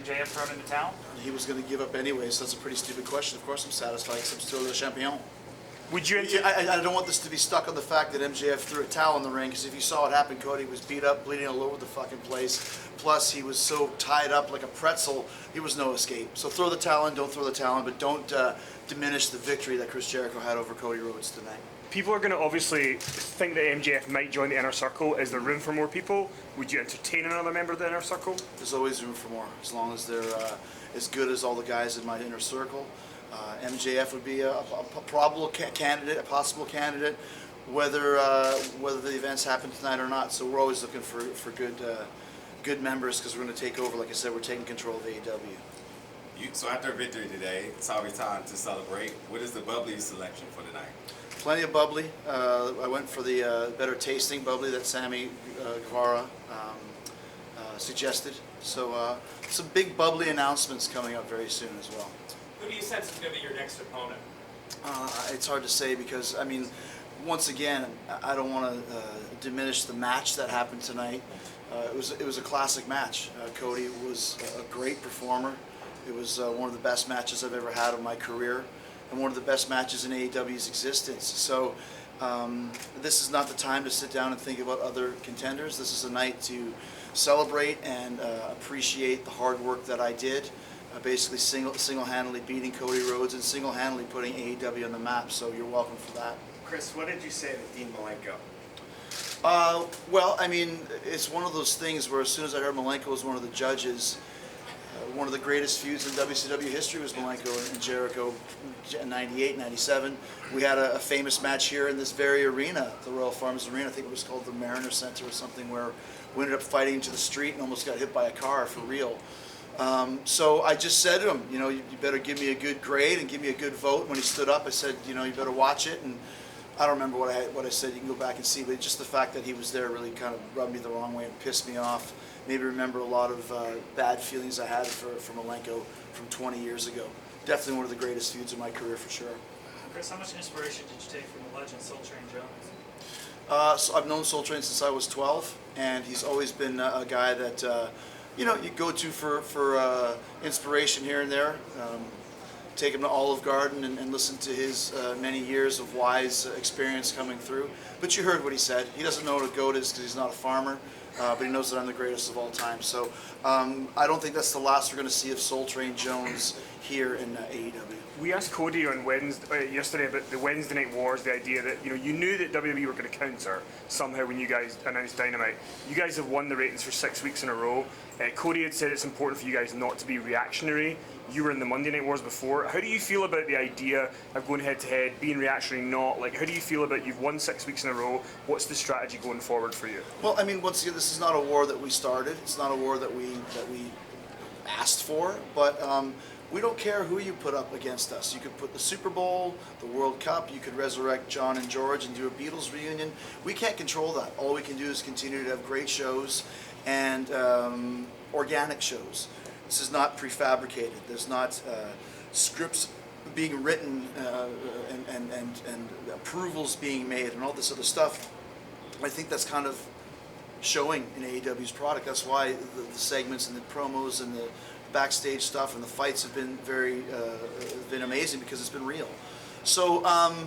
MJF thrown in the towel? He was going to give up anyway, so that's a pretty stupid question. Of course I'm satisfied because I'm still le champion. Would you? I don't want this to be stuck on the fact that MJF threw a towel in the ring, because if you saw what happened, Cody was beat up, bleeding all over the fucking place. Plus, he was so tied up like a pretzel, there was no escape. So throw the towel in, don't throw the towel in, but don't diminish the victory that Chris Jericho had over Cody Rhodes tonight. People are going to obviously think that MJF might join the Inner Circle. Is there room for more people? Would you entertain another member of the Inner Circle? There's always room for more, as long as they're as good as all the guys in my Inner Circle. MJF would be a probable candidate, a possible candidate, whether the events happen tonight or not. So we're always looking for good members, because we're going to take over. Like I said, we're taking control of AEW. So after a victory today, it's always time to celebrate. What is the bubbly selection for tonight? Plenty of bubbly. I went for the better tasting bubbly that Sammy Guevara suggested. So some big bubbly announcements coming up very soon as well. Who do you sense is going to be your next opponent? It's hard to say, because, I mean, once again, I don't want to diminish the match that happened tonight. It was a classic match. Cody was a great performer. It was one of the best matches I've ever had in my career, and one of the best matches in AEW's existence. So this is not the time to sit down and think about other contenders. This is a night to celebrate and appreciate the hard work that I did. Basically single-handedly beating Cody Rhodes and single-handedly putting AEW on the map, so you're welcome for that. Chris, what did you say to Dean Malenko? Well, I mean, it's one of those things where as soon as I heard Malenko was one of the judges, one of the greatest feuds in WCW history was Malenko and Jericho in 98, 97. We had a famous match here in this very arena, the Royal Farms Arena. I think it was called the Mariner Center or something, where we ended up fighting into the street and almost got hit by a car for real. So I just said to him, you know, you better give me a good grade and give me a good vote. When he stood up, I said, you know, you better watch it. And I don't remember what I said. You can go back and see, but just the fact that he was there really kind of rubbed me the wrong way and pissed me off. Made me remember a lot of bad feelings I had for Malenko from 20 years ago. Definitely one of the greatest feuds of my career, for sure. Chris, how much inspiration did you take from the legend Soul Train Jones? So I've known Soul Train since I was 12, and he's always been a guy that you know, you go to for inspiration here and there. Take him to Olive Garden and listen to his many years of wise experience coming through. But you heard what he said. He doesn't know what a goat is because he's not a farmer, but he knows that I'm the greatest of all time. So I don't think that's the last we're going to see of Soul Train Jones here in AEW. We asked Cody on yesterday about the Wednesday Night Wars, the idea that you knew that WWE were going to counter somehow when you guys announced Dynamite. You guys have won the ratings for 6 weeks in a row. Cody had said it's important for you guys not to be reactionary. You were in the Monday Night Wars before. How do you feel about the idea of going head to head, being reactionary, not? Like, how do you feel about you've won 6 weeks in a row? What's the strategy going forward for you? Well, I mean, once again, this is not a war that we started. It's not a war that we asked for, but we don't care who you put up against us. You could put the Super Bowl, the World Cup, you could resurrect John and George and do a Beatles reunion. We can't control that. All we can do is continue to have great shows and organic shows. This is not prefabricated. There's not scripts being written and approvals being made and all this other stuff. I think that's kind of showing in AEW's product. That's why the segments and the promos and the backstage stuff and the fights have been been amazing, because it's been real. So am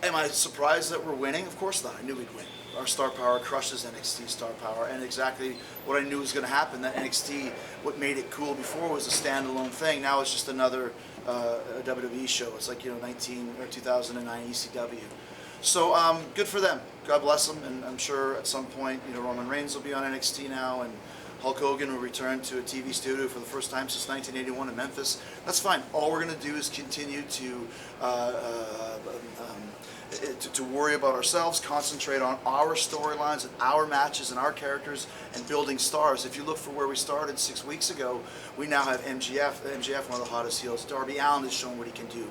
I surprised that we're winning? Of course not. I knew we'd win. Our star power crushes NXT star power, and exactly what I knew was going to happen. That NXT, what made it cool before was a standalone thing. Now it's just another WWE show. It's like 2009 ECW. So good for them. God bless them, and I'm sure at some point Roman Reigns will be on NXT now, and Hulk Hogan will return to a TV studio for the first time since 1981 in Memphis. That's fine. All we're going to do is continue to worry about ourselves, concentrate on our storylines and our matches and our characters, and building stars. If you look for where we started 6 weeks ago, we now have MJF, one of the hottest heels. Darby Allin has shown what he can do.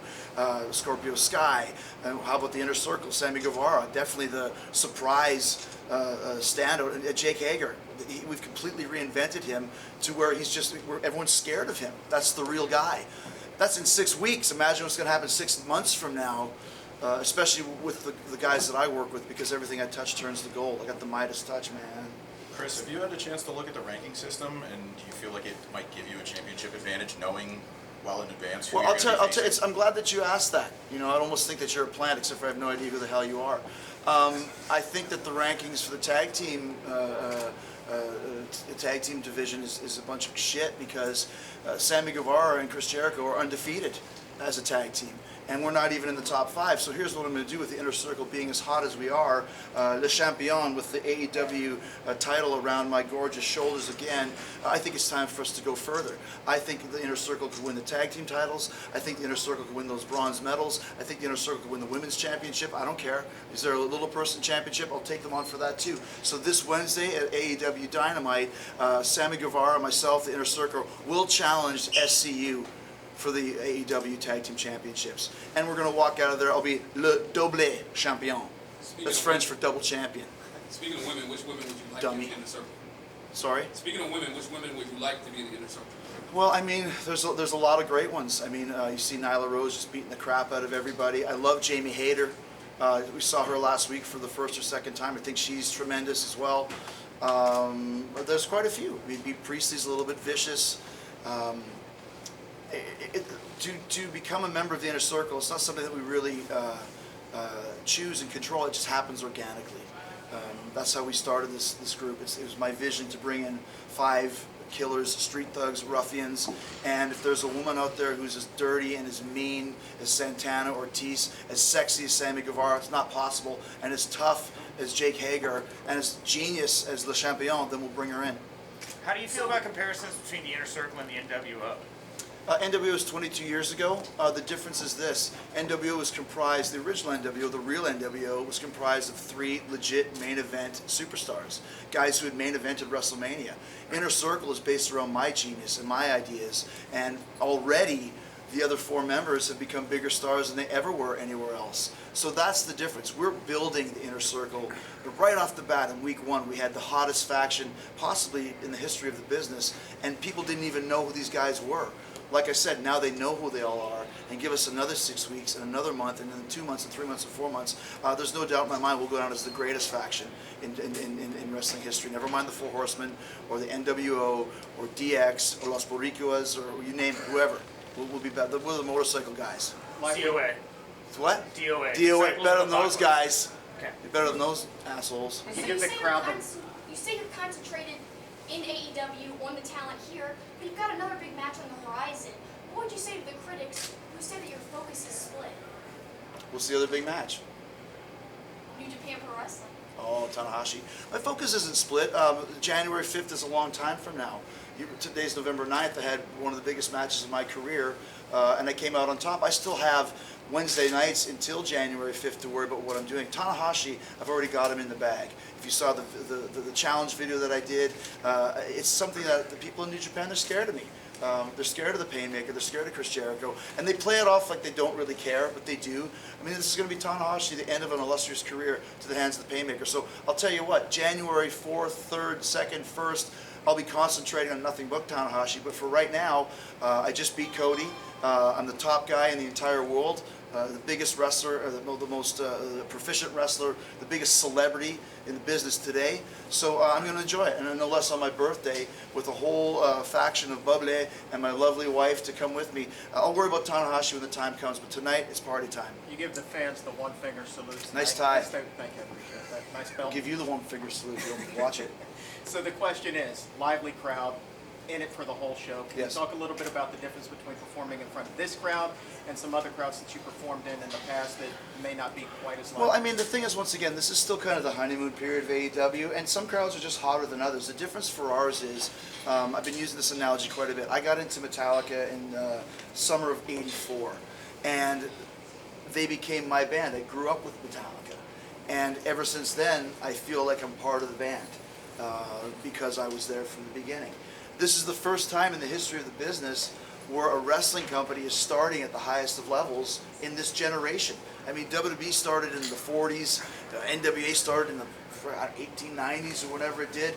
Scorpio Sky. How about the Inner Circle? Sammy Guevara, definitely the surprise standout. Jake Hager. We've completely reinvented him to where everyone's scared of him. That's the real guy. That's in 6 weeks. Imagine what's going to happen 6 months from now. Especially with the guys that I work with, because everything I touch turns to gold. I got the Midas touch, man. Chris, have you had a chance to look at the ranking system, and do you feel like it might give you a championship advantage, knowing well in advance who Well, you're I'll tell. going to be facing? I'm glad that you asked that. You know, I almost think that you're a plant, except for I have no idea who the hell you are. I think that the rankings for the tag team division is a bunch of shit because Sammy Guevara and Chris Jericho are undefeated as a tag team. And we're not even in the top 5. So here's what I'm going to do with the Inner Circle being as hot as we are. Le Champion with the AEW title around my gorgeous shoulders again. I think it's time for us to go further. I think the Inner Circle could win the tag team titles. I think the Inner Circle could win those bronze medals. I think the Inner Circle could win the women's championship. I don't care. Is there a little person championship? I'll take them on for that too. So this Wednesday at AEW Dynamite, Sammy Guevara, myself, the Inner Circle will challenge SCU for the AEW Tag Team Championships. And we're going to walk out of there. I'll be le double champion. That's French for double champion. Speaking of women, which women would you like Dummy. to be in the circle? Sorry? Speaking of women, which women would you like to be in the inner circle? Well, I mean, there's a lot of great ones. I mean, you see Nyla Rose just beating the crap out of everybody. I love Jamie Hayter. We saw her last week for the first or second time. I think she's tremendous as well. But there's quite a few. I mean, Priestley's a little bit vicious. To become a member of the Inner Circle, it's not something that we really choose and control. It just happens organically. That's how we started this group. It was my vision to bring in 5 killers, street thugs, ruffians, and if there's a woman out there who's as dirty and as mean as Santana Ortiz, as sexy as Sammy Guevara, it's not possible, and as tough as Jake Hager, and as genius as Le Champion, then we'll bring her in. How do you feel about comparisons between the Inner Circle and the NWO? NWO was 22 years ago. The difference is this. NWO was comprised, the original NWO, the real NWO, was comprised of 3 legit main event superstars. Guys who had main evented WrestleMania. Inner Circle is based around my genius and my ideas. And already the other 4 members have become bigger stars than they ever were anywhere else. So that's the difference. We're building the Inner Circle. But right off the bat in week 1, we had the hottest faction possibly in the history of the business. And people didn't even know who these guys were. Like I said, now they know who they all are, and give us another 6 weeks and another month and then 2 months and 3 months and 4 months. There's no doubt in my mind we'll go down as the greatest faction in wrestling history. Never mind the 4 Horsemen or the NWO or DX or Los Boricuas or you name it, whoever. We'll be better. We're the motorcycle guys. DOA. What? DOA. DOA. Better than those guys. Okay. Better than those assholes. And so You give the say crowd you say you're concentrated in AEW on the talent here, but you've got another big match on the horizon. What would you say to the critics who say that your focus is split? What's the other big match? New Japan Pro Wrestling. Oh, Tanahashi. My focus isn't split. January 5th is a long time from now. Today's November 9th. I had one of the biggest matches of my career, and I came out on top. I still have Wednesday nights until January 5th to worry about what I'm doing. Tanahashi, I've already got him in the bag. If you saw the challenge video that I did, it's something that the people in New Japan, they're scared of me. They're scared of the Painmaker, they're scared of Chris Jericho, and they play it off like they don't really care, but they do. I mean, this is going to be Tanahashi, the end of an illustrious career to the hands of the Painmaker. So I'll tell you what, January 4th, 3rd, 2nd, 1st, I'll be concentrating on nothing but Tanahashi, but for right now, I just beat Cody. I'm the top guy in the entire world. The biggest wrestler, the most proficient wrestler, the biggest celebrity in the business today. So I'm going to enjoy it, and no less on my birthday with a whole faction of Bubbly and my lovely wife to come with me. I'll worry about Tanahashi when the time comes, but tonight it's party time. You give the fans the one-finger salute. Nice tonight. tie. Thank you, I appreciate that. Nice belt. I'll give you the one-finger salute. You'll watch it. So the question is, lively crowd, in it for the whole show. Can Yes. you talk a little bit about the difference between performing in front of this crowd and some other crowds that you performed in the past that may not be quite as lively? Well, I mean, the thing is, once again, this is still kind of the honeymoon period of AEW, and some crowds are just hotter than others. The difference for ours is, I've been using this analogy quite a bit. I got into Metallica in summer of '84, and they became my band. I grew up with Metallica, and ever since then, I feel like I'm part of the band because I was there from the beginning. This is the first time in the history of the business where a wrestling company is starting at the highest of levels in this generation. I mean, WWE started in the 40s, NWA started in the 1890s or whatever it did.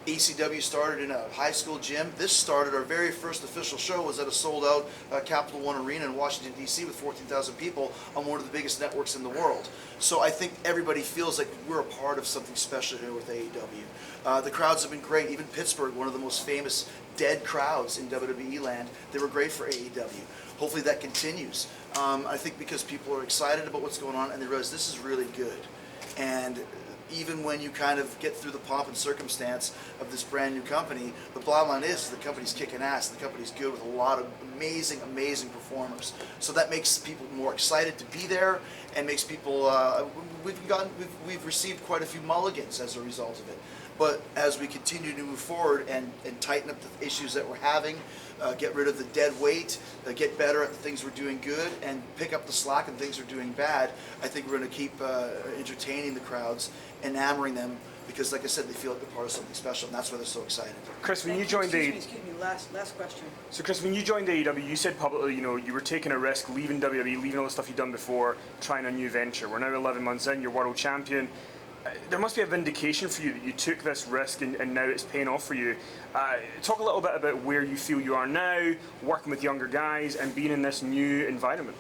ECW started in a high school gym. This started, our very first official show was at a sold-out Capital One Arena in Washington, D.C. with 14,000 people on one of the biggest networks in the world. So I think everybody feels like we're a part of something special here with AEW. The crowds have been great. Even Pittsburgh, one of the most famous dead crowds in WWE land, they were great for AEW. Hopefully that continues. I think because people are excited about what's going on and they realize this is really good. And even when you kind of get through the pomp and circumstance of this brand new company, the bottom line is the company's kicking ass. The company's good with a lot of amazing, amazing performers. So that makes people more excited to be there, and makes people. We've received quite a few mulligans as a result of it. But as we continue to move forward and tighten up the issues that we're having, get rid of the dead weight, get better at the things we're doing good, and pick up the slack and things we're doing bad, I think we're going to keep entertaining the crowds, enamoring them, because like I said, they feel like they're part of something special, and that's why they're so excited. Chris, when you joined Excuse me, last question. So Chris, when you joined AEW, you said publicly, you were taking a risk, leaving WWE, leaving all the stuff you'd done before, trying a new venture. We're now 11 months in, you're world champion. There must be a vindication for you that you took this risk and now it's paying off for you. Talk a little bit about where you feel you are now, working with younger guys and being in this new environment.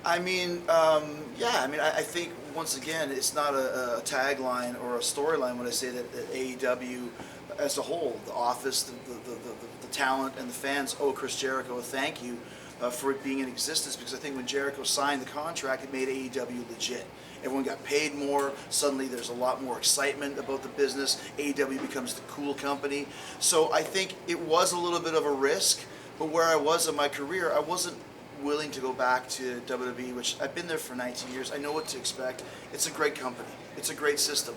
I mean, I think, once again, it's not a tagline or a storyline when I say that AEW as a whole, the office, the talent, and the fans owe Chris Jericho a thank you for it being in existence, because I think when Jericho signed the contract, it made AEW legit. Everyone got paid more. Suddenly there's a lot more excitement about the business. AEW becomes the cool company. So I think it was a little bit of a risk, but where I was in my career, I wasn't willing to go back to WWE, which I've been there for 19 years. I know what to expect. It's a great company. It's a great system.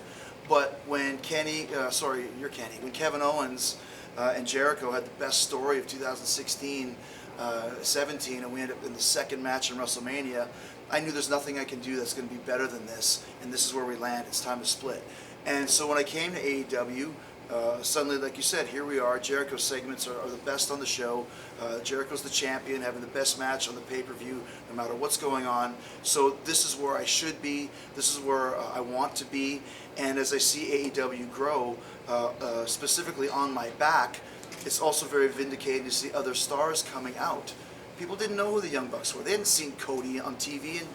But when when Kevin Owens and Jericho had the best story of 2016, 17, and we ended up in the second match in WrestleMania, I knew there's nothing I can do that's going to be better than this, and this is where we land. It's time to split. And so when I came to AEW, suddenly, like you said, here we are. Jericho's segments are the best on the show. Jericho's the champion, having the best match on the pay-per-view, no matter what's going on. So this is where I should be. This is where I want to be. And as I see AEW grow, specifically on my back, it's also very vindicating to see other stars coming out. People didn't know who the Young Bucks were. They hadn't seen Cody on TV in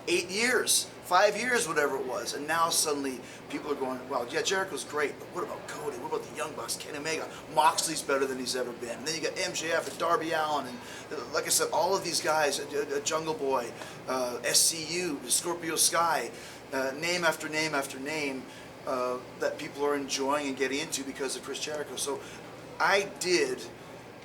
8 years, 5 years, whatever it was. And now suddenly people are going, well, yeah, Jericho's great, but what about Cody? What about the Young Bucks? Kenny Omega? Moxley's better than he's ever been. And then you got MJF and Darby Allin. And like I said, all of these guys, Jungle Boy, SCU, Scorpio Sky, name after name after name that people are enjoying and getting into because of Chris Jericho. So I did,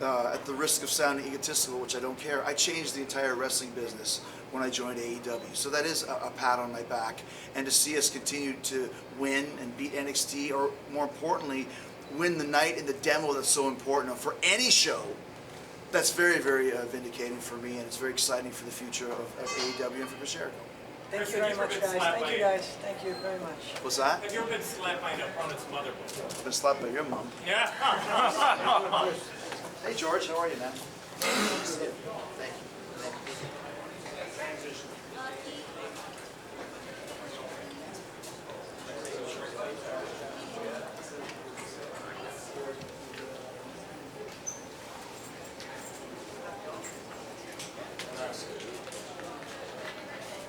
at the risk of sounding egotistical, which I don't care, I changed the entire wrestling business when I joined AEW. So that is a pat on my back. And to see us continue to win and beat NXT, or more importantly, win the night in the demo that's so important for any show, that's very, very vindicating for me, and it's very exciting for the future of AEW and for Chris Jericho. Thank Chris, you very have you much, ever been guys. slapped Thank by you, a- guys. Thank you very much. What's that? Have you ever been slapped by an opponent's mother before? I've been slapped by your mom. Yeah. Hey, George, how are you, man? Thank you.